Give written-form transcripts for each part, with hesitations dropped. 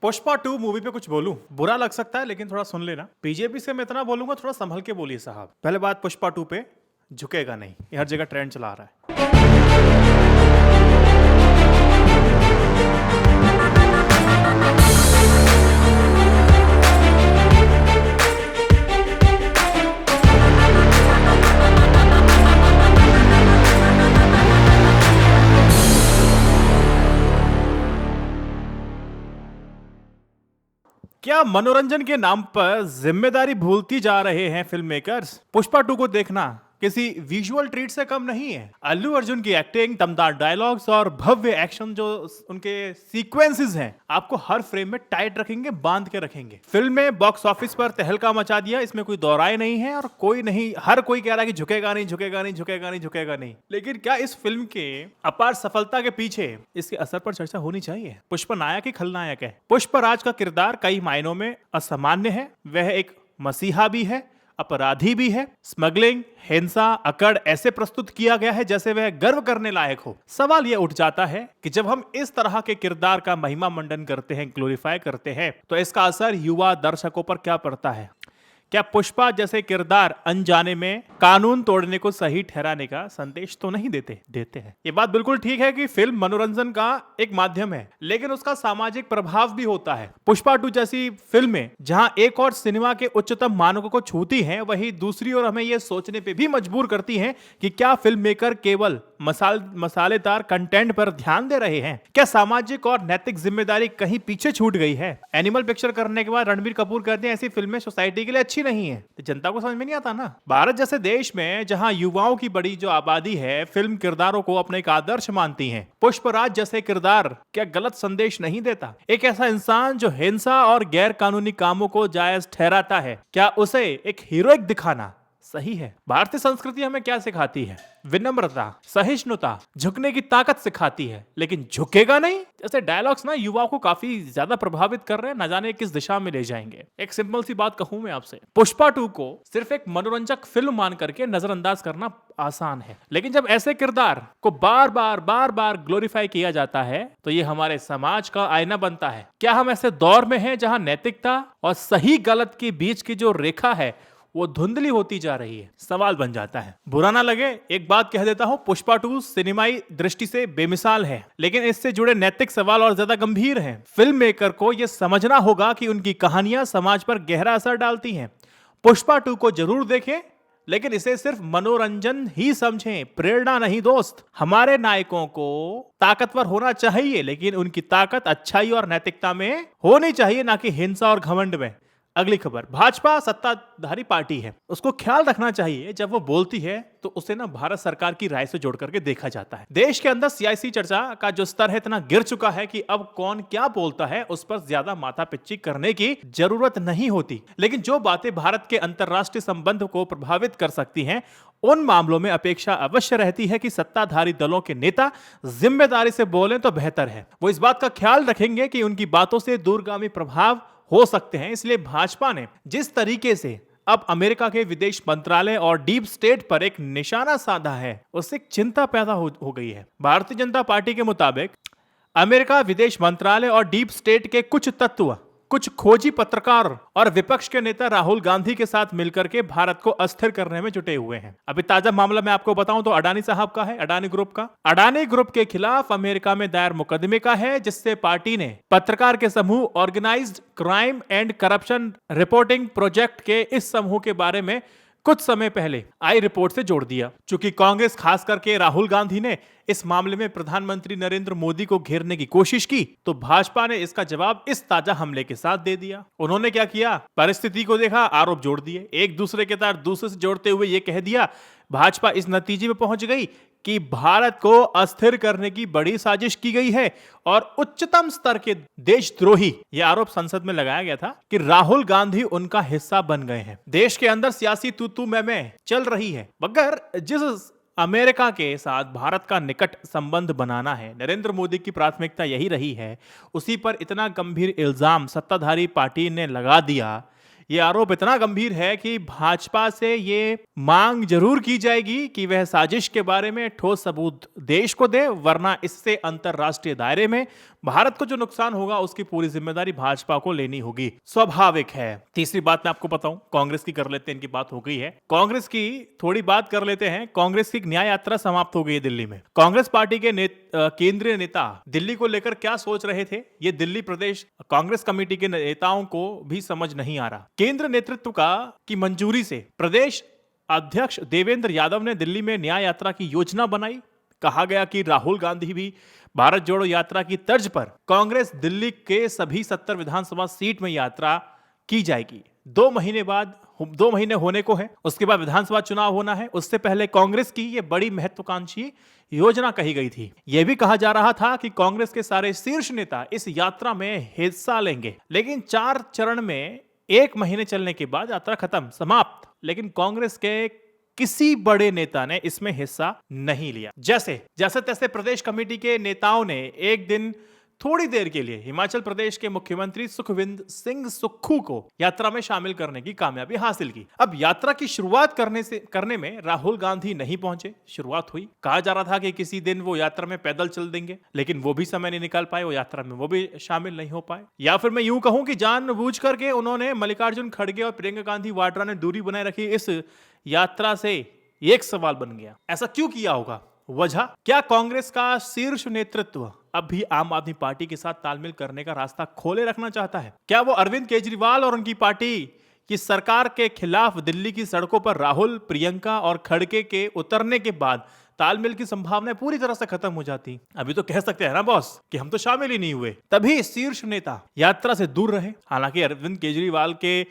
Pushpa 2 movie पे कुछ बोलूं बुरा लग सकता है, लेकिन थोड़ा सुन लेना। बीजेपी से मैं इतना बोलूंगा, थोड़ा संभल के बोलिए साहब। पहले बात, पुष्पा 2 पे झुकेगा नहीं, ये हर जगह ट्रेंड चला रहा है। क्या मनोरंजन के नाम पर जिम्मेदारी भूलती जा रहे हैं फिल्म मेकर्स? पुष्पा 2 को देखना किसी विजुअल ट्रीट से कम नहीं है। अल्लू अर्जुन की एक्टिंग, दमदार डायलॉग्स और भव्य एक्शन जो उनके सीक्वेंसेस हैं, आपको हर फ्रेम में टाइट रखेंगे, बांध के रखेंगे। फिल्म में बॉक्स ऑफिस पर तहलका मचा दिया, इसमें कोई दो राय नहीं है। और कोई नहीं, हर कोई कह रहा है कि झुकेगा नहीं, झुकेगा नहीं, झुकेगा नहीं, झुकेगा नहीं। लेकिन क्या इस फिल्म के अपार सफलता के पीछे इसके असर पर चर्चा होनी चाहिए? पुष्पा नायक ही खलनायक है। पुष्पराज का किरदार कई मायनों में असामान्य है। वह एक मसीहा भी है, अपराधी भी है। स्मगलिंग, हिंसा, अकड़ ऐसे प्रस्तुत किया गया है जैसे वह गर्व करने लायक हो। सवाल यह उठ जाता है कि जब हम इस तरह के किरदार का महिमा मंडन करते हैं, ग्लोरीफाई करते हैं, तो इसका असर युवा दर्शकों पर क्या पड़ता है? क्या पुष्पा जैसे किरदार अनजाने में कानून तोड़ने को सही ठहराने का संदेश तो नहीं देते हैं? ये बात बिल्कुल ठीक है कि फिल्म मनोरंजन का एक माध्यम है, लेकिन उसका सामाजिक प्रभाव भी होता है। पुष्पा 2 जैसी फिल्में जहां एक और सिनेमा के उच्चतम मानकों को छूती हैं, वहीं दूसरी ओर हमें यह सोचने पे भी मजबूर करती हैं कि क्या फिल्म मेकर केवल मसालेदार कंटेंट पर ध्यान दे रहे हैं? क्या सामाजिक और नैतिक जिम्मेदारी कहीं पीछे छूट गई है? एनिमल पिक्चर करने के बाद रणबीर कपूर कहते हैं ऐसी फिल्में सोसाइटी के लिए अच्छी नहीं है, तो जनता को समझ में नहीं आता ना। भारत जैसे देश में जहां युवाओं की बड़ी जो आबादी है, फिल्म किरदारों को अपने एक आदर्श मानती है। पुष्पराज जैसे किरदार क्या गलत संदेश नहीं देता? एक ऐसा इंसान जो हिंसा और गैर कानूनी कामों को जायज ठहराता है, क्या उसे एक हीरोइक दिखाना सही है? भारतीय संस्कृति हमें क्या सिखाती है? विनम्रता, सहिष्णुता, झुकने की ताकत सिखाती है, लेकिन झुकेगा नहीं जैसे डायलॉग्स ना युवाओं को काफी ज्यादा प्रभावित कर रहे हैं, न जाने किस दिशा में ले जाएंगे। एक सिंपल सी बात कहूं मैं आपसे, पुष्पा 2 को सिर्फ एक मनोरंजक फिल्म मान करके नजरअंदाज करना आसान है, लेकिन जब ऐसे किरदार को बार बार ग्लोरीफाई किया जाता है, तो ये हमारे समाज का आईना बनता है। क्या हम ऐसे दौर में हैं जहां नैतिकता और सही गलत के बीच की जो रेखा है वो धुंधली होती जा रही है? सवाल बन जाता है। बुरा ना लगे, एक बात कह देता हूं, पुष्पा 2 सिनेमाई दृष्टि से बेमिसाल है, लेकिन इससे जुड़े नैतिक सवाल और ज्यादा गंभीर हैं। फिल्म मेकर को यह समझना होगा कि उनकी कहानियां समाज पर गहरा असर डालती हैं। पुष्पा 2 को जरूर देखें, लेकिन इसे सिर्फ मनोरंजन ही समझें, प्रेरणा नहीं दोस्त। हमारे नायकों को ताकतवर होना चाहिए, लेकिन उनकी ताकत अच्छाई और नैतिकता में होनी चाहिए, ना कि हिंसा और घमंड में। अगली खबर, भाजपा सत्ताधारी पार्टी है, उसको ख्याल रखना चाहिए जब वो बोलती है तो उसे ना भारत सरकार की राय से जोड़ करके देखा जाता है। देश के अंदर सियासी चर्चा का जो स्तर है इतना गिर चुका है कि अब कौन क्या बोलता है उस पर ज्यादा माथापिच्ची करने की जरूरत नहीं होती। लेकिन जो बातें भारत के अंतरराष्ट्रीय संबंध को प्रभावित कर सकती हैं, उन मामलों में अपेक्षा अवश्य रहती है कि सत्ताधारी दलों के नेता जिम्मेदारी से बोलें तो बेहतर है। वो इस बात का ख्याल रखेंगे कि उनकी बातों से दूरगामी प्रभाव हो सकते हैं। इसलिए भाजपा ने जिस तरीके से अब अमेरिका के विदेश मंत्रालय और डीप स्टेट पर एक निशाना साधा है, उससे एक चिंता पैदा हो गई है। भारतीय जनता पार्टी के मुताबिक अमेरिका विदेश मंत्रालय और डीप स्टेट के कुछ तत्व, कुछ खोजी पत्रकार और विपक्ष के नेता राहुल गांधी के साथ मिलकर के भारत को अस्थिर करने में जुटे हुए हैं। अभी ताजा मामला मैं आपको बताऊं तो अडानी साहब का है, अडानी ग्रुप का। अडानी ग्रुप के खिलाफ अमेरिका में दायर मुकदमे का है, जिससे पार्टी ने पत्रकार के समूह organised crime and corruption reporting project के इस समूह के बारे में कुछ समय पहले आई रिपोर्ट से जोड़ दिया। चूंकि कांग्रेस, खास करके राहुल गांधी ने इस मामले में प्रधानमंत्री नरेंद्र मोदी को घेरने की कोशिश की, तो भाजपा ने इसका जवाब इस ताजा हमले के साथ दे दिया। उन्होंने क्या किया, परिस्थिति को देखा, आरोप जोड़ दिए, एक दूसरे के तार दूसरे से जोड़ते हुए यह कह दिया, भाजपा इस नतीजे में पहुंच गई कि भारत को अस्थिर करने की बड़ी साजिश की गई है और उच्चतम स्तर के देशद्रोही, यह आरोप संसद में लगाया गया था कि राहुल गांधी उनका हिस्सा बन गए हैं। देश के अंदर सियासी तू मैं चल रही है, मगर जिस अमेरिका के साथ भारत का निकट संबंध बनाना है, नरेंद्र मोदी की प्राथमिकता यही रही है, उसी पर इतना गंभीर इल्जाम सत्ताधारी पार्टी ने लगा दिया। ये आरोप इतना गंभीर है कि भाजपा से ये मांग जरूर की जाएगी कि वह साजिश के बारे में ठोस सबूत देश को दे, वरना इससे अंतरराष्ट्रीय दायरे में भारत को जो नुकसान होगा उसकी पूरी जिम्मेदारी भाजपा को लेनी होगी। स्वाभाविक है। तीसरी बात मैं आपको बताऊं, कांग्रेस की कर लेते हैं, इनकी बात हो गई है। कांग्रेस की थोड़ी बात कर लेते हैं। कांग्रेस की न्याय यात्रा समाप्त हो गई है दिल्ली में। कांग्रेस पार्टी के केंद्रीय नेता दिल्ली को लेकर क्या सोच रहे थे, ये दिल्ली प्रदेश कांग्रेस कमेटी के नेताओं को भी समझ नहीं आ रहा। केंद्र नेतृत्व की मंजूरी से प्रदेश अध्यक्ष देवेंद्र यादव ने दिल्ली में न्याय यात्रा की योजना बनाई। कहा गया कि राहुल गांधी भी भारत जोड़ो यात्रा की तर्ज पर कांग्रेस दिल्ली के सभी 70 विधानसभा सीट में यात्रा की जाएगी। 2 महीने होने को है, उसके बाद विधानसभा चुनाव होना है। उससे पहले कांग्रेस की यह बड़ी महत्वाकांक्षी योजना कही गई थी। यह भी कहा जा रहा था कि कांग्रेस के सारे शीर्ष नेता इस यात्रा में हिस्सा लेंगे, लेकिन 4 चरण में 1 महीने चलने के बाद यात्रा खत्म, समाप्त। लेकिन कांग्रेस के किसी बड़े नेता ने इसमें हिस्सा नहीं लिया। जैसे तैसे प्रदेश कमेटी के नेताओं ने एक दिन थोड़ी देर के लिए हिमाचल प्रदेश के मुख्यमंत्री सुखविंदर सिंह सुक्खू को यात्रा में शामिल करने की कामयाबी हासिल की। अब यात्रा की शुरुआत करने में राहुल गांधी नहीं पहुंचे। शुरुआत हुई, कहा जा रहा था कि किसी दिन वो यात्रा में पैदल चल देंगे, लेकिन वो भी समय नहीं निकाल पाए, वो यात्रा में वो भी शामिल नहीं हो पाए। या फिर मैं यूं कहूं कि जानबूझ करके उन्होंने मल्लिकार्जुन खड़गे और प्रियंका गांधी वाड्रा ने दूरी बनाए रखी। इस यात्रा से एक सवाल बन गया, ऐसा क्यों किया होगा? वजह क्या? कांग्रेस का शीर्ष नेतृत्व अब भी आम आदमी पार्टी के साथ तालमेल करने का रास्ता खोले रखना चाहता है? क्या वो अरविंद केजरीवाल और उनकी पार्टी की सरकार के खिलाफ दिल्ली की सड़कों पर राहुल, प्रियंका और खड़गे के उतरने के बाद तालमेल की संभावना पूरी तरह से खत्म हो जाती? अभी तो कह सकते हैं ना बॉस कि हम तो शामिल ही नहीं हुए। तभी शीर्ष नेता यात्रा से दूर रहे। हालांकि अरविंद केजरीवाल के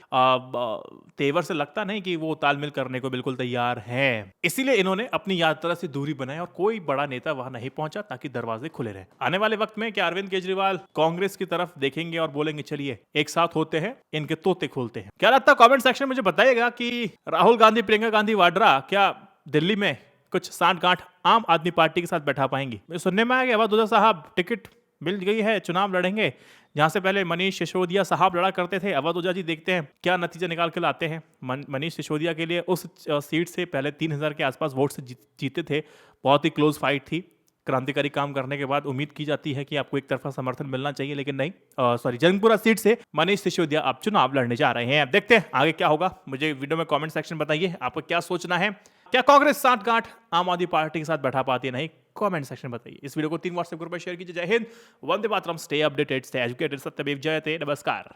तेवर से लगता नहीं कि वो तालमेल करने को बिल्कुल तैयार हैं। इसीलिए इन्होंने अपनी यात्रा से दूरी बनाई और कोई बड़ा नेता वहां नहीं पहुंचा ताकि दरवाजे खुले रहे। आने वाले वक्त में क्या अरविंद केजरीवाल कांग्रेस की तरफ देखेंगे और बोलेंगे चलिए एक साथ होते हैं, इनके तोते खोलते हैं? क्या लगता है? कमेंट सेक्शन में मुझे बताइएगा कि राहुल गांधी, प्रियंका गांधी वाड्रा क्या दिल्ली में कुछ सांठ-गांठ आम आदमी पार्टी के साथ बैठा पाएंगी? मुझे सुनने में आया कि अवधूजा साहब टिकट मिल गई है, चुनाव लड़ेंगे। जहां से पहले मनीष सिसोदिया साहब लड़ा करते थे, अवधूजा जी देखते हैं क्या नतीजा निकाल के लाते हैं। मनीष सिसोदिया के लिए उस सीट से पहले 3000 के आसपास वोट से जीते थे। बहुत ही क्लोज फाइट थी। क्रांतिकारी काम करने के बाद उम्मीद की जाती है कि आपको एक तरफा समर्थन मिलना चाहिए, लेकिन नहीं। जंगपुरा सीट से मनीष सिसोदिया अब चुनाव लड़ने जा रहे हैं। अब देखते हैं आगे क्या होगा। मुझे वीडियो में कमेंट सेक्शन बताइए आपको क्या सोचना है। क्या कांग्रेस सांठ-गांठ आम आदमी पार्टी के साथ बैठा पाती है? नहीं, कमेंट सेक्शन में बताइए। इस वीडियो को 3 व्हाट्सएप ग्रुप में शेयर कीजिए। जय Hind, Vande Mataram, stay updated, stay educated, सत्यमेव जयते। नमस्कार।